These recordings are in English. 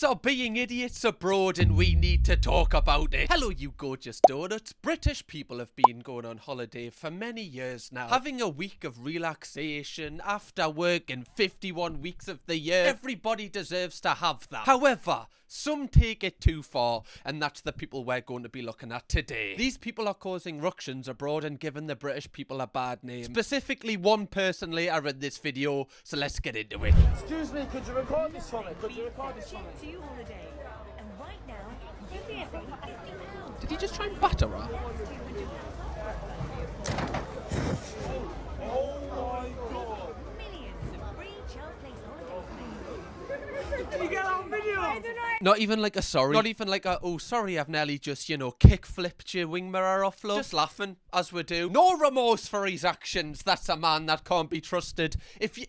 Brits are being idiots abroad and we need to talk about it. Hello, you gorgeous donuts. British people have been going on holiday for many years now, having a week of relaxation after working 51 weeks of the year. Everybody deserves to have that. However, some take it too far, and that's the people we're going to be looking at today. These people are causing ructions abroad and giving the British people a bad name. Specifically one person later in this video, so let's get into it. Excuse me, could you record this for me? Could you record this for me? To holiday, and right now, you get £50. Did he just try and batter her? Millions of free child place holidays. Did you get that on video? Not even like a sorry. Not even like a, oh, sorry, I've nearly just, you know, kick flipped your wing mirror off, love. Just laughing, as we do. No remorse for his actions. That's a man that can't be trusted.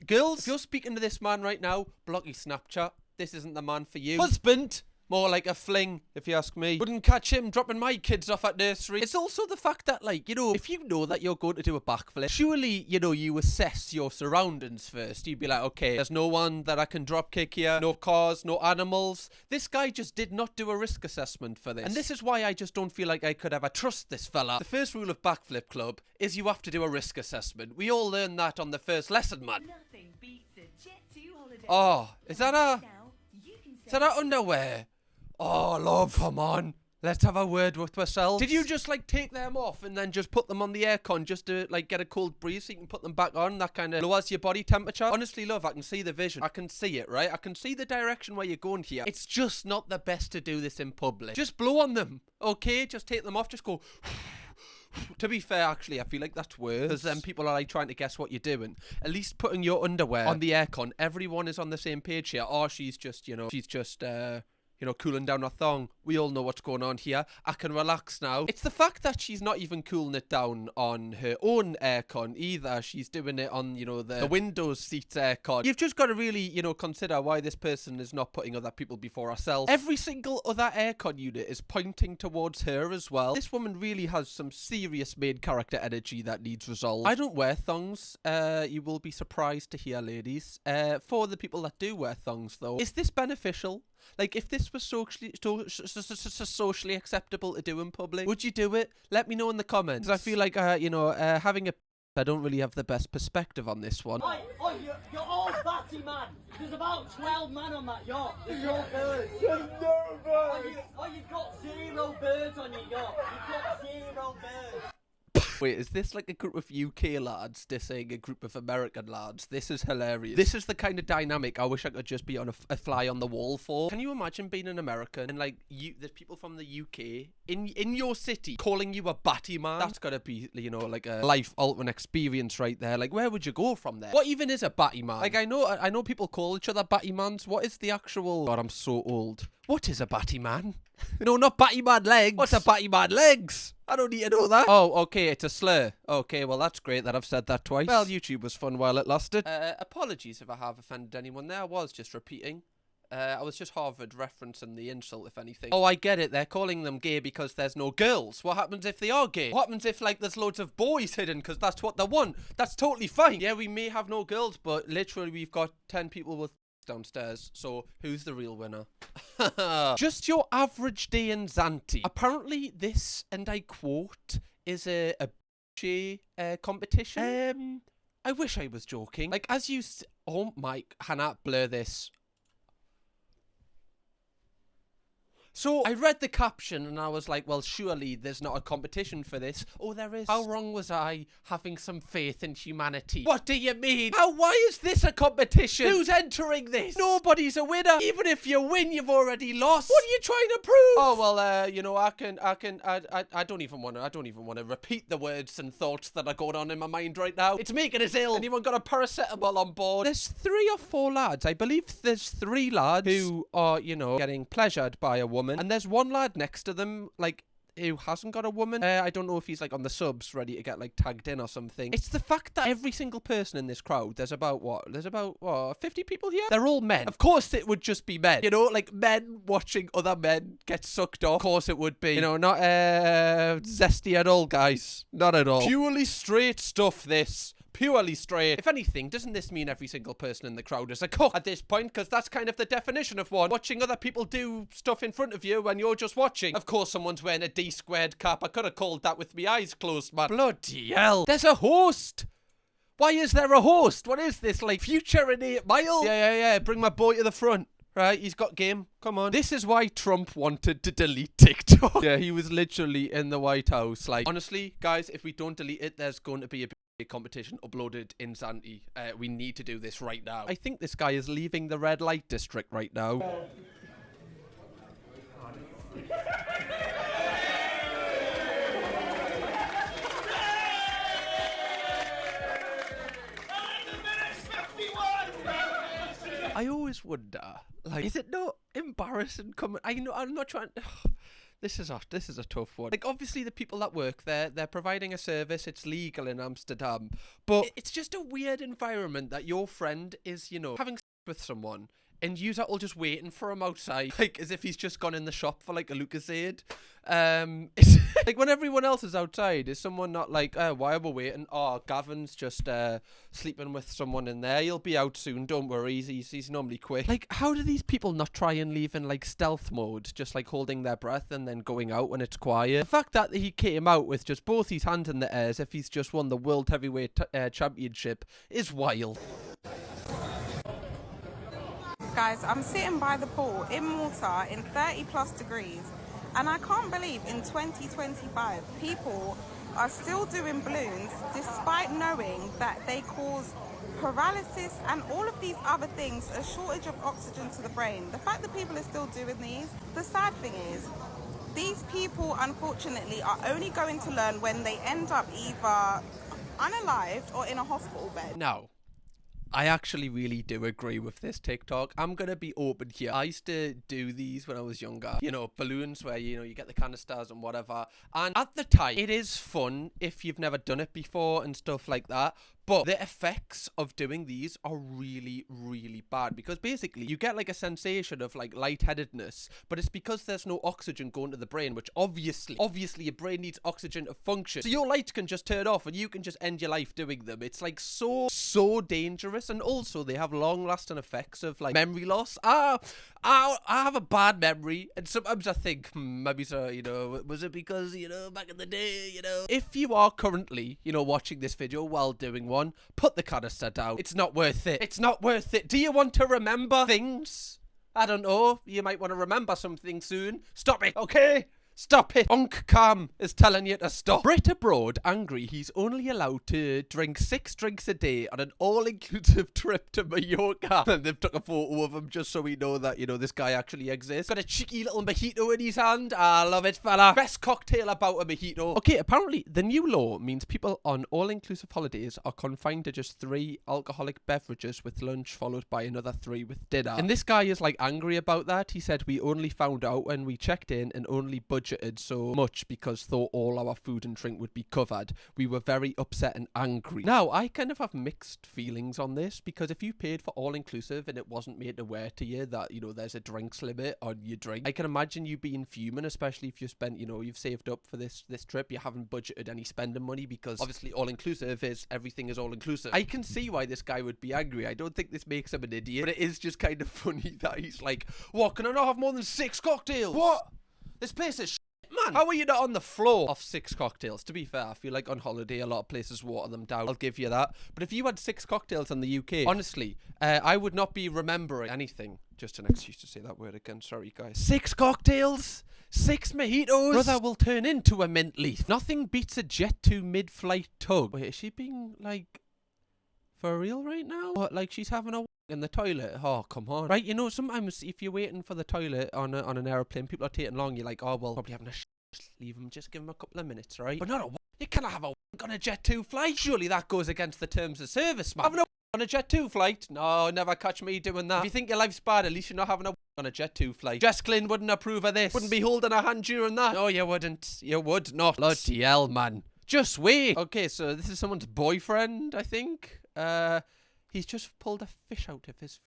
Girls, if you're speaking to this man right now, block his Snapchat. This isn't the man for you. Husband! More like a fling, if you ask me. Wouldn't catch him dropping my kids off at nursery. It's also the fact that, like, you know, if you know that you're going to do a backflip, surely, you know, you assess your surroundings first. You'd be like, okay, there's no one that I can drop kick here, no cars, no animals. This guy just did not do a risk assessment for this. And this is why I just don't feel like I could ever trust this fella. The first rule of Backflip Club is you have to do a risk assessment. We all learned that on the first lesson, man. Nothing beats a Jet2 holiday. Oh, is that a... Now, you can Is that our underwear? Oh, love, come on. Let's have a word with ourselves. Did you just, like, take them off and then just put them on the aircon just to, like, get a cold breeze so you can put them back on? That kind of lowers your body temperature. Honestly, love, I can see the vision. I can see it, right? I can see the direction where you're going here. It's just not the best to do this in public. Just blow on them, okay? Just take them off. Just go... To be fair, actually, I feel like that's worse. Because then people are like trying to guess what you're doing. At least putting your underwear on the aircon, everyone is on the same page here. Or she's just, you know, you know, cooling down her thong. We all know what's going on here. I can relax now. It's the fact that she's not even cooling it down on her own aircon either. She's doing it on, you know, the windows seats aircon. You've just got to really, you know, consider why this person is not putting other people before herself. Every single other aircon unit is pointing towards her as well. This woman really has some serious main character energy that needs resolve. I don't wear thongs. You will be surprised to hear, ladies. For the people that do wear thongs, though, is this beneficial? Like, if this was socially acceptable to do in public, would you do it? Let me know in the comments. I feel like, you know, having a... I don't really have the best perspective on this one. Oh, you're all batty, man. There's about 12 men on that yacht. There's no birds. There's no birds. You've got 0 birds on your yacht. You've got 0 birds. Wait, is this like a group of UK lads dissing a group of American lads? This is hilarious. This is the kind of dynamic I wish I could just be on a fly on the wall for. Can you imagine being an American and like there's people from the UK in your city calling you a batty man? That's gotta be, you know, like a life-altering experience right there. Like, where would you go from there? What even is a batty man? Like, I know people call each other batty mans. What is the actual... God, I'm so old. What is a batty man? No, not batty man legs. What's a batty man legs? I don't need to know that. Oh, okay, it's a slur. Okay, well, that's great that I've said that twice. Well, YouTube was fun while it lasted. Apologies if I have offended anyone there. I was just repeating. I was just Harvard referencing the insult, if anything. Oh, I get it. They're calling them gay because there's no girls. What happens if they are gay? What happens if, like, there's loads of boys hidden because that's what they want? That's totally fine. Yeah, we may have no girls, but literally we've got 10 people with downstairs, so who's the real winner? Just your average day in Zante. Apparently this, and I quote, is a competition. I wish I was joking. Like, as you oh my, Hannah, blur this. So I read the caption and I was like, well, surely there's not a competition for this. Oh, there is. How wrong was I having some faith in humanity? What do you mean? Why is this a competition? Who's entering this? Nobody's a winner. Even if you win, you've already lost. What are you trying to prove? Oh, well, you know, I don't even want to repeat the words and thoughts that are going on in my mind right now. It's making us ill. Anyone got a paracetamol on board? There's 3 or 4 lads. I believe there's 3 lads who are, you know, getting pleasured by a woman. And there's one lad next to them, like, who hasn't got a woman. I don't know if he's, like, on the subs, ready to get, like, tagged in or something. It's the fact that every single person in this crowd, there's about, what, 50 people here? They're all men. Of course it would just be men. You know, like, men watching other men get sucked off. Of course it would be. You know, not, zesty at all, guys. Not at all. Purely straight stuff, this. purely straight. If anything, doesn't this mean every single person in the crowd is a cook at this point? Because that's kind of the definition of one. Watching other people do stuff in front of you when you're just watching. Of course, someone's wearing a D-squared cap. I could have called that with my eyes closed, man. Bloody hell. There's a host. Why is there a host? What is this, like, Future in 8 Mile? Yeah. Bring my boy to the front. Right, he's got game. Come on. This is why Trump wanted to delete TikTok. Yeah, he was literally in the White House. Like, honestly, guys, if we don't delete it, there's going to be a big competition uploaded in Zante. We need to do this right now. I think this guy is leaving the red light district right now. I always wonder, like, is it not embarrassing coming? I'm not trying. This is a tough one. Like, obviously the people that work there, they're providing a service. It's legal in Amsterdam, but it's just a weird environment that your friend is, you know, having sex with someone, and you're all just waiting for him outside, like as if he's just gone in the shop for like a Lucasade. It's like when everyone else is outside, is someone not like, why are we waiting? Oh, Gavin's just sleeping with someone in there. He'll be out soon. Don't worry. He's normally quick. Like, how do these people not try and leave in like stealth mode, just like holding their breath and then going out when it's quiet? The fact that he came out with just both his hands in the air as if he's just won the World Heavyweight Championship is wild. Guys, I'm sitting by the pool in Malta in 30 plus degrees, and I can't believe in 2025 people are still doing balloons despite knowing that they cause paralysis and all of these other things, a shortage of oxygen to the brain. The fact that people are still doing these, the sad thing is these people unfortunately are only going to learn when they end up either unalived or in a hospital bed. No. I actually really do agree with this TikTok. I'm going to be open here. I used to do these when I was younger. You know, balloons where, you know, you get the canisters and whatever. And at the time, it is fun if you've never done it before and stuff like that. But the effects of doing these are really, really bad because basically you get like a sensation of like lightheadedness, but it's because there's no oxygen going to the brain, which obviously your brain needs oxygen to function. So your lights can just turn off and you can just end your life doing them. It's like so dangerous. And also they have long lasting effects of like memory loss. I have a bad memory and sometimes I think maybe so, you know, was it because, you know, back in the day, you know, if you are currently, you know, watching this video while doing one, put the canister down. It's not worth it. It's not worth it. Do you want to remember things? I don't know. You might want to remember something soon. Stop it, okay? Stop it. Unc Cam is telling you to stop. Brit abroad angry he's only allowed to drink 6 drinks a day on an all-inclusive trip to Mallorca. And they've took a photo of him just so we know that, you know, this guy actually exists. Got a cheeky little mojito in his hand. I love it, fella. Best cocktail about a mojito. Okay, apparently the new law means people on all-inclusive holidays are confined to just 3 alcoholic beverages with lunch followed by another 3 with dinner. And this guy is like angry about that. He said, we only found out when we checked in and only budgeted so much because thought all our food and drink would be covered. We were very upset and angry. Now, I kind of have mixed feelings on this because if you paid for all-inclusive and it wasn't made aware to you that, you know, there's a drinks limit on your drink, I can imagine you being fuming, especially if you spent, you know, you've saved up for this trip, you haven't budgeted any spending money because obviously all-inclusive is everything is all-inclusive. I can see why this guy would be angry. I don't think this makes him an idiot, but it is just kind of funny that he's like, what, can I not have more than 6 cocktails? What? This place is man. How are you not on the floor off 6 cocktails? To be fair, I feel like on holiday a lot of places water them down. I'll give you that. But if you had 6 cocktails in the UK, honestly, I would not be remembering anything. Just an excuse to say that word again. Sorry, guys. 6 cocktails? 6 mojitos? Brother will turn into a mint leaf. Nothing beats a Jet 2 mid-flight tug. Wait, is she being, like, for real right now? What, like she's having a in the toilet? Oh, come on. Right, you know, sometimes if you're waiting for the toilet on an aeroplane, people are taking long, you're like, oh, well, probably having a just leave them, just give them a couple of minutes, right? But not a you cannot have a on a Jet 2 flight. Surely that goes against the terms of service, man. Having a on a Jet 2 flight? No, never catch me doing that. If you think your life's bad, at least you're not having a on a Jet 2 flight. Jess Glynn wouldn't approve of this. Wouldn't be holding her hand during that. No, you wouldn't. You would not. Bloody hell, man. Just wait. Okay, so this is someone's boyfriend, I think. He's just pulled a fish out of his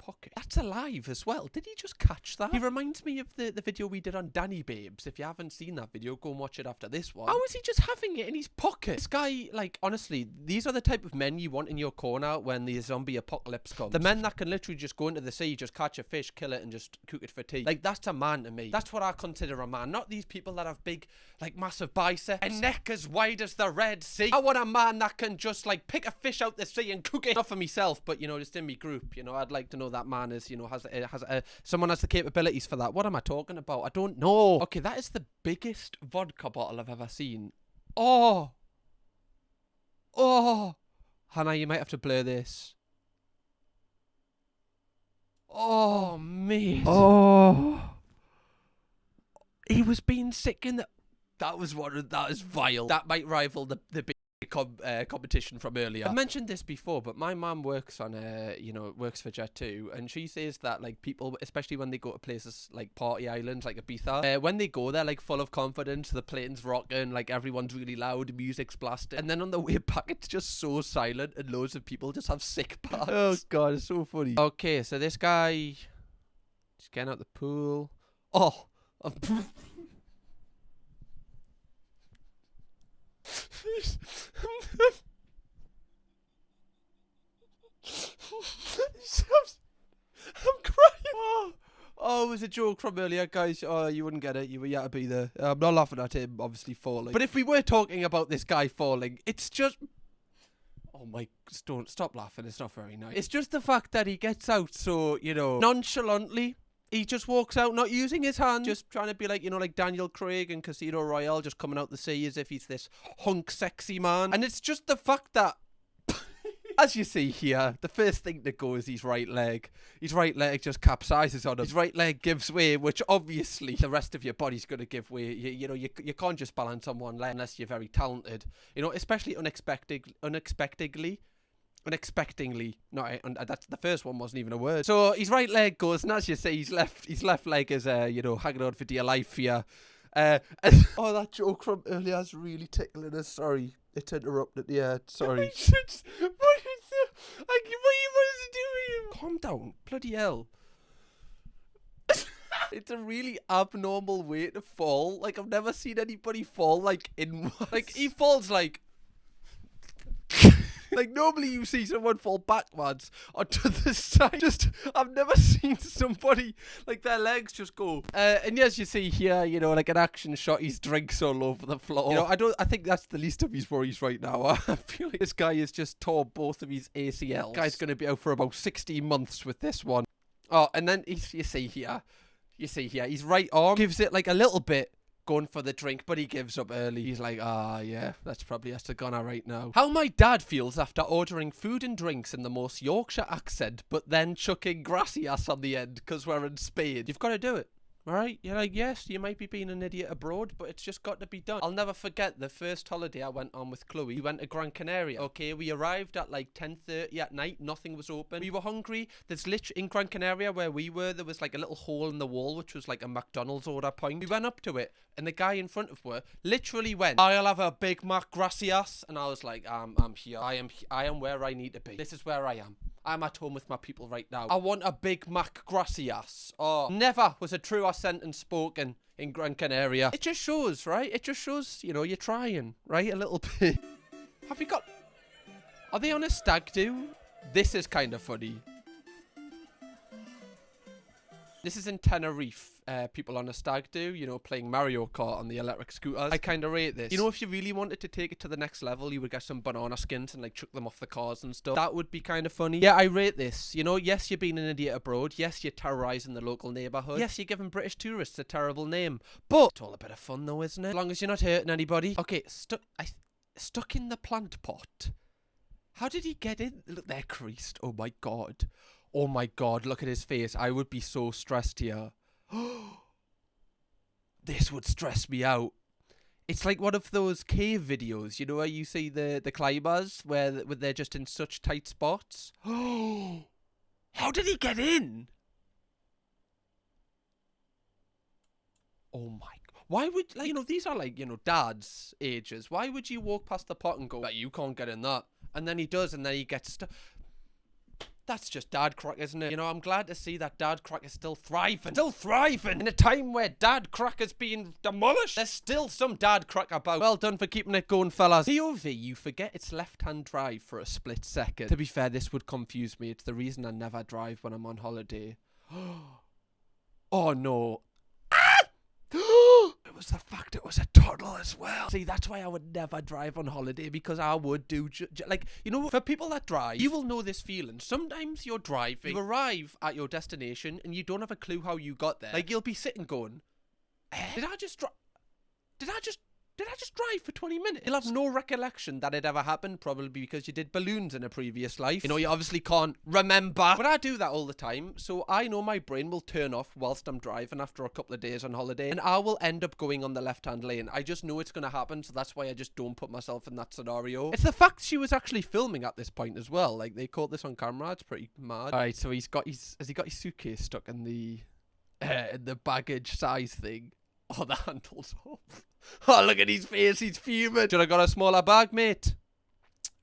pocket. That's alive as well. Did he just catch that? He reminds me of the video we did on Danny Babes. If you haven't seen that video, go and watch it after this one. How is he just having it in his pocket? This guy, like, honestly, these are the type of men you want in your corner when the zombie apocalypse comes. The men that can literally just go into the sea, just catch a fish, kill it, and just cook it for tea. Like, that's a man to me. That's what I consider a man. Not these people that have big, like, massive biceps, a neck as wide as the Red Sea. I want a man that can just, like, pick a fish out the sea and cook it. Not for myself, but, you know, just in my group, you know, I'd like to know that man is, you know, someone has the capabilities for that. What am I talking about? I don't know. Okay, that is the biggest vodka bottle I've ever seen. Oh. Hannah, you might have to blur this. Oh, mate. Oh. He was being sick in the... That is vile. That might rival the big competition from earlier. I mentioned this before, but my mum works on works for Jet2, and she says that, like, people, especially when they go to places like party islands, like Ibiza, when they go, they're like full of confidence, the plane's rocking, like everyone's really loud, music's blasting, and then on the way back it's just so silent and loads of people just have sick parts. Oh god, it's so funny. Okay, so this guy just getting out the pool. Oh, I'm crying. Oh, it was a joke from earlier, guys. Oh, you wouldn't get it. You had to be there. I'm not laughing at him, obviously, falling. But if we were talking about this guy falling, it's just... Oh my... Don't stop laughing. It's not very nice. It's just the fact that he gets out so, you know, nonchalantly. He just walks out, not using his hand, just trying to be like, you know, like Daniel Craig in Casino Royale, just coming out the sea as if he's this hunk sexy man. And it's just the fact that, as you see here, the first thing to go is his right leg. His right leg just capsizes on him. His right leg gives way, which obviously the rest of your body's going to give way. You know, you can't just balance on one leg unless you're very talented. You know, especially unexpectedly. No, that's the first one wasn't even a word. So his right leg goes, and as you say, his left leg is you know, hanging on for dear life here. Oh, that joke from earlier is really tickling us. Sorry, it's interrupted. Yeah, sorry. What are you doing? Calm down, bloody hell. It's a really abnormal way to fall. Like, I've never seen anybody fall like in like he falls like. Like, normally you see someone fall backwards onto the side. I've never seen somebody, like, their legs just go. And as you see here, you know, like an action shot, his drinks all over the floor. You know, I think that's the least of his worries right now. I feel like this guy has just tore both of his ACLs. Guy's going to be out for about 16 months with this one. Oh, and then you see here, his right arm gives it like a little bit. Going for the drink, but he gives up early. He's like, yeah, that's probably has to gone right now. How my dad feels after ordering food and drinks in the most Yorkshire accent, but then chucking gracias on the end because we're in Spain. You've got to do it. Alright, you're like, yes, you might be being an idiot abroad, but it's just got to be done. I'll never forget the first holiday I went on with Chloe. We went to Gran Canaria. Okay, we arrived at like 10:30 at night. Nothing was open. We were hungry. There's literally, in Gran Canaria where we were, there was like a little hole in the wall, which was like a McDonald's order point. We went up to it, and the guy in front of her literally went, I'll have a Big Mac, gracias. And I was like, I'm here. I am where I need to be. This is where I am. I'm at home with my people right now. I want a Big Mac, gracias. Oh, never was a truer sentence spoken in Gran Canaria. It just shows, right? It just shows, you know, you're trying, right? A little bit. Have you got... Are they on a stag do? This is kind of funny. This is in Tenerife. People on a stag do, you know, playing Mario Kart on the electric scooters. I kind of rate this. You know, if you really wanted to take it to the next level, you would get some banana skins and like chuck them off the cars and stuff. That would be kind of funny. Yeah, I rate this. You know, yes, you're being an idiot abroad. Yes, you're terrorizing the local neighborhood. Yes, you're giving British tourists a terrible name. But it's all a bit of fun though, isn't it? As long as you're not hurting anybody. Okay, stuck in the plant pot. How did he get in? Look, they're creased. Oh my god. Oh my god, look at his face. I would be so stressed here. This would stress me out. It's like one of those cave videos, you know, where you see the climbers where they're just in such tight spots. How did he get in? Oh my god. Why would, like, you know, these are like, you know, dads' ages. Why would you walk past the pot and go, like, you can't get in that? And then he does, and then he gets stuck. That's just dad crack, isn't it? You know, I'm glad to see that dad crack is still thriving. Still thriving! In a time where dad crack is being demolished, there's still some dad crack about. Well done for keeping it going, fellas. POV, you forget it's left-hand drive for a split second. To be fair, this would confuse me. It's the reason I never drive when I'm on holiday. Oh, no. It was the fact it was a toddler as well. See, that's why I would never drive on holiday, because I would do, like, you know, for people that drive, you will know this feeling. Sometimes you're driving, you arrive at your destination, and you don't have a clue how you got there. Like, you'll be sitting going, did I just drive for 20 minutes? You'll have no recollection that it ever happened, probably because you did balloons in a previous life. You know, you obviously can't remember. But I do that all the time, so I know my brain will turn off whilst I'm driving after a couple of days on holiday, and I will end up going on the left-hand lane. I just know it's going to happen, so that's why I just don't put myself in that scenario. It's the fact she was actually filming at this point as well. Like, they caught this on camera. It's pretty mad. Alright, so has he got his suitcase stuck in the baggage size thing? Oh, the handle's off. Oh, look at his face. He's fuming. Should have got a smaller bag, mate.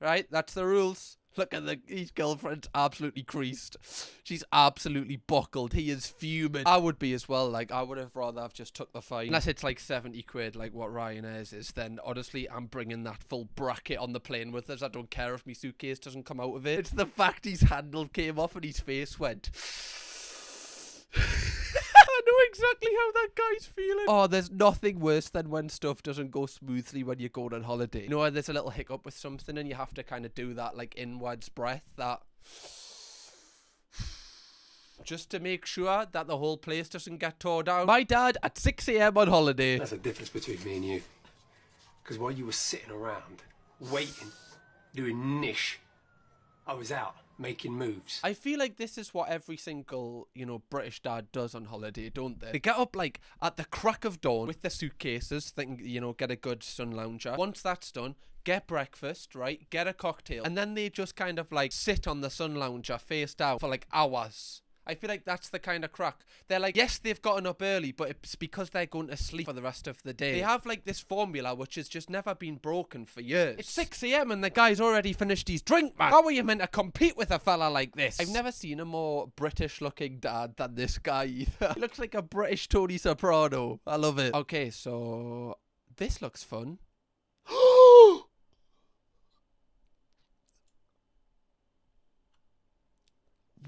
Right, that's the rules. Look at his girlfriend's absolutely creased. She's absolutely buckled. He is fuming. I would be as well. Like, I would have rather have just took the fine. Unless it's like 70 quid, like what Ryanair's is, then honestly, I'm bringing that full bracket on the plane with us. I don't care if my suitcase doesn't come out of it. It's the fact his handle came off and his face went... I know exactly how that guy's feeling. Oh, there's nothing worse than when stuff doesn't go smoothly when you're going on holiday. You know, there's a little hiccup with something and you have to kind of do that, like, inwards breath, that... just to make sure that the whole place doesn't get tore down. My dad at 6 AM on holiday. That's the difference between me and you. Because while you were sitting around, waiting, doing niche, I was out making moves. I feel like this is what every single, you know, British dad does on holiday, don't they? They get up, like, at the crack of dawn with their suitcases, thinking, you know, get a good sun lounger. Once that's done, get breakfast, right? Get a cocktail. And then they just kind of, like, sit on the sun lounger face down for, like, hours. I feel like that's the kind of crack. They're like, yes, they've gotten up early, but it's because they're going to sleep for the rest of the day. They have, like, this formula which has just never been broken for years. It's 6 AM and the guy's already finished his drink, man. How are you meant to compete with a fella like this? I've never seen a more British-looking dad than this guy either. He looks like a British Tony Soprano. I love it. Okay, so... this looks fun.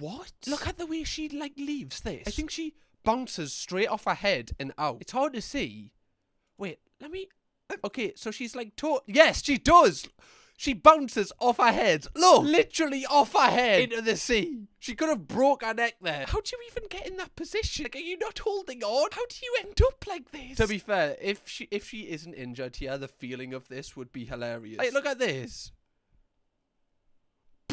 What? Look at the way she, like, leaves this. I think she bounces straight off her head and out. It's hard to see. Wait, let me... okay, so she's, like, yes, she does! She bounces off her head. Look! Literally off her head into the sea. She could have broke her neck there. How do you even get in that position? Like, are you not holding on? How do you end up like this? To be fair, if she isn't injured here, the feeling of this would be hilarious. Hey, look at this.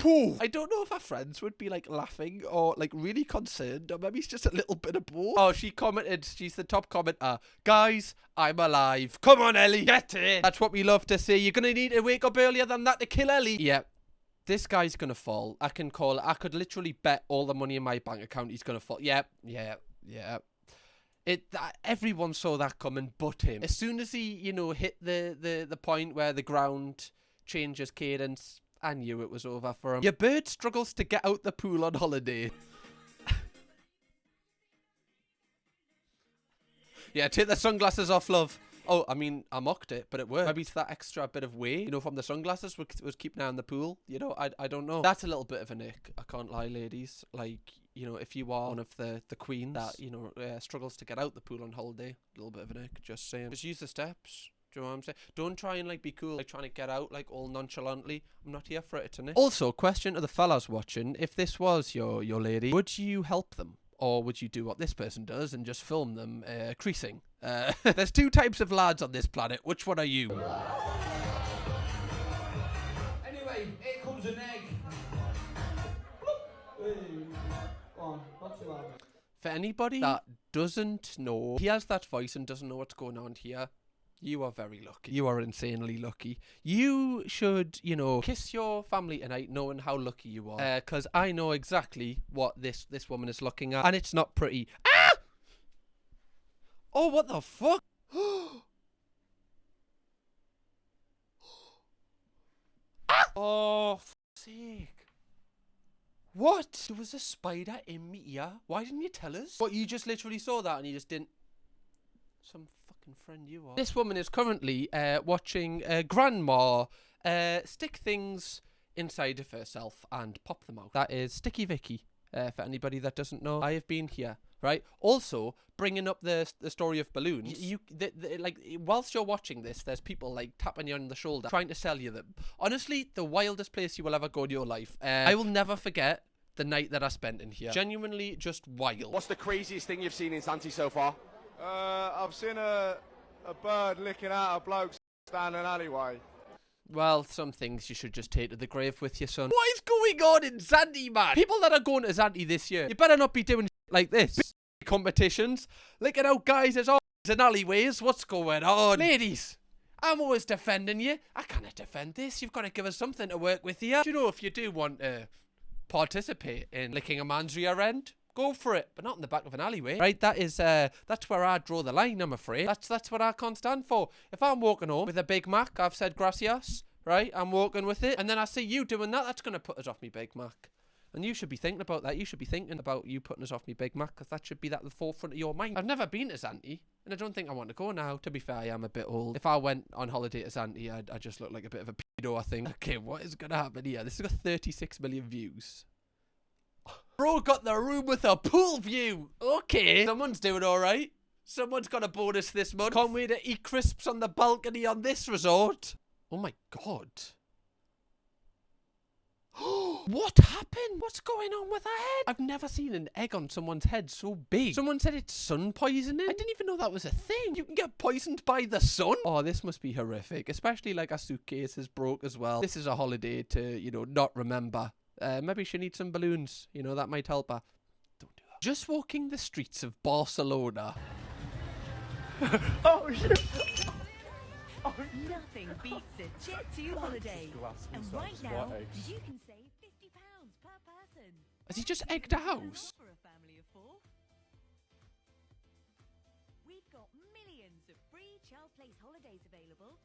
I don't know if her friends would be, like, laughing or, like, really concerned, or maybe it's just a little bit of both. Oh, she commented, she's the top commenter. Guys, I'm alive. Come on, Ellie. Get it. That's what we love to see. You're gonna need to wake up earlier than that to kill Ellie. Yeah. This guy's gonna fall. I can call it. I could literally bet all the money in my bank account he's gonna fall. Yeah. Everyone saw that coming but him. As soon as he, you know, hit the point where the ground changes cadence, I knew it was over for him. Your bird struggles to get out the pool on holiday. Yeah, take the sunglasses off, love. Oh, I mean, I mocked it, but it worked. Maybe it's that extra bit of weight, you know, from the sunglasses was keeping an eye on the pool. You know, I don't know. That's a little bit of a nick. I can't lie, ladies. Like, you know, if you are one of the queens that, you know, struggles to get out the pool on holiday, a little bit of a nick, just saying. Just use the steps. Do you know what I'm saying? Don't try and, like, be cool, like, trying to get out, like, all nonchalantly. I'm not here for it to nick. Also, question to the fellas watching, if this was your lady, would you help them? Or would you do what this person does and just film them creasing? There's two types of lads on this planet. Which one are you? Anyway, here comes an egg. Hey, go on, what's the matter? For anybody that doesn't know, he has that voice and doesn't know what's going on here. You are very lucky. You are insanely lucky. You should, you know, kiss your family tonight knowing how lucky you are. Because I know exactly what this woman is looking at. And it's not pretty. Ah! Oh, what the fuck? Ah! Oh, for sake. What? There was a spider in me ear. Why didn't you tell us? What, you just literally saw that and you just didn't? Some fucking friend you are. This woman is currently watching grandma stick things inside of herself and pop them out. That is Sticky Vicky. For anybody that doesn't know, I have been here, right? Also, bringing up the story of balloons, like, whilst you're watching this, there's people, like, tapping you on the shoulder, trying to sell you them. Honestly, the wildest place you will ever go in your life. I will never forget the night that I spent in here. Genuinely just wild. What's the craziest thing you've seen in Santi so far? I've seen a bird licking out a bloke down an alleyway. Well, some things you should just take to the grave with you, son. What is going on in Zante, man? People that are going to Zante this year, you better not be doing shit like this. Big competitions, licking out guys as in alleyways. What's going on? Ladies, I'm always defending you. I cannot defend this. You've got to give us something to work with here. Do you know, if you do want to participate in licking a man's rear end, go for it, but not in the back of an alleyway, right? That is, that's where I draw the line, I'm afraid. That's what I can't stand for. If I'm walking home with a Big Mac, I've said gracias, right? I'm walking with it, and then I see you doing that, that's going to put us off me Big Mac. And you should be thinking about that. You should be thinking about you putting us off me Big Mac, because that should be at the forefront of your mind. I've never been to Zante, and I don't think I want to go now. To be fair, I am a bit old. If I went on holiday to Zante, I'd just look like a bit of a pedo, I think. Okay, what is going to happen here? This has got 36 million views. Bro got the room with a pool view. Okay. Someone's doing alright. Someone's got a bonus this month. Can't wait to eat crisps on the balcony on this resort. Oh my god. What happened? What's going on with her head? I've never seen an egg on someone's head so big. Someone said it's sun poisoning. I didn't even know that was a thing. You can get poisoned by the sun? Oh, this must be horrific. Especially like a suitcase is broke as well. This is a holiday to, you know, not remember. Maybe she needs some balloons. You know, that might help her. Don't do that. Just walking the streets of Barcelona. Oh, shit. Nothing beats a Jet 2 holiday. And right now, you can save £50 per person. Has he just egged a house? For a family of 4. We've got millions of free child place holidays available,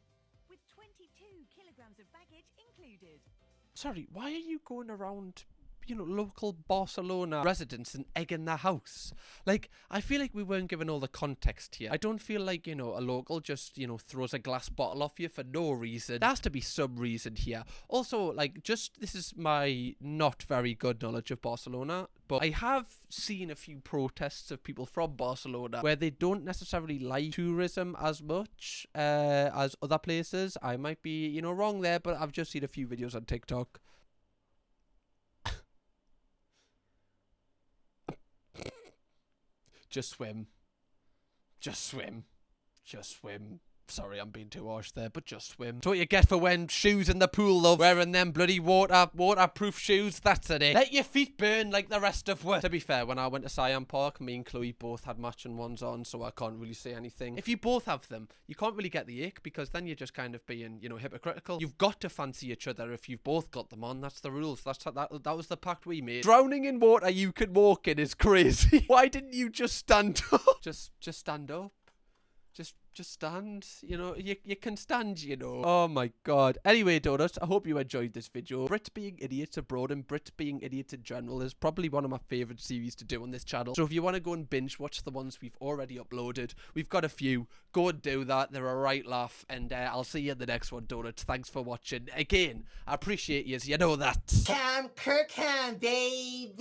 with 22 kilograms of baggage included. Sorry, why are you going around, you know, local Barcelona residents and egging their house? Like, I feel like we weren't given all the context here. I don't feel like, you know, a local just, you know, throws a glass bottle off you for no reason. There has to be some reason here. Also, like, just, this is my not very good knowledge of Barcelona, but I have seen a few protests of people from Barcelona where they don't necessarily like tourism as much as other places. I might be, you know, wrong there, but I've just seen a few videos on TikTok. Just swim. Just swim. Just swim. Sorry, I'm being too harsh there, but just swim. That's what you get for wearing shoes in the pool, love. Wearing them bloody waterproof shoes, that's it. Let your feet burn like the rest of us. To be fair, when I went to Siam Park, me and Chloe both had matching ones on, so I can't really say anything. If you both have them, you can't really get the ick, because then you're just kind of being, you know, hypocritical. You've got to fancy each other if you've both got them on. That's the rules. That was the pact we made. Drowning in water you can walk in is crazy. Why didn't you just stand up? Just stand up. Just stand, you know, you can stand, you know. Oh my god. Anyway, Donuts, I hope you enjoyed this video. Brits being idiots abroad and Brits being idiots in general is probably one of my favourite series to do on this channel. So if you want to go and binge watch the ones we've already uploaded, we've got a few. Go and do that. They're a right laugh. And I'll see you in the next one, Donuts. Thanks for watching. Again, I appreciate you, so you know that. Kirkham, baby.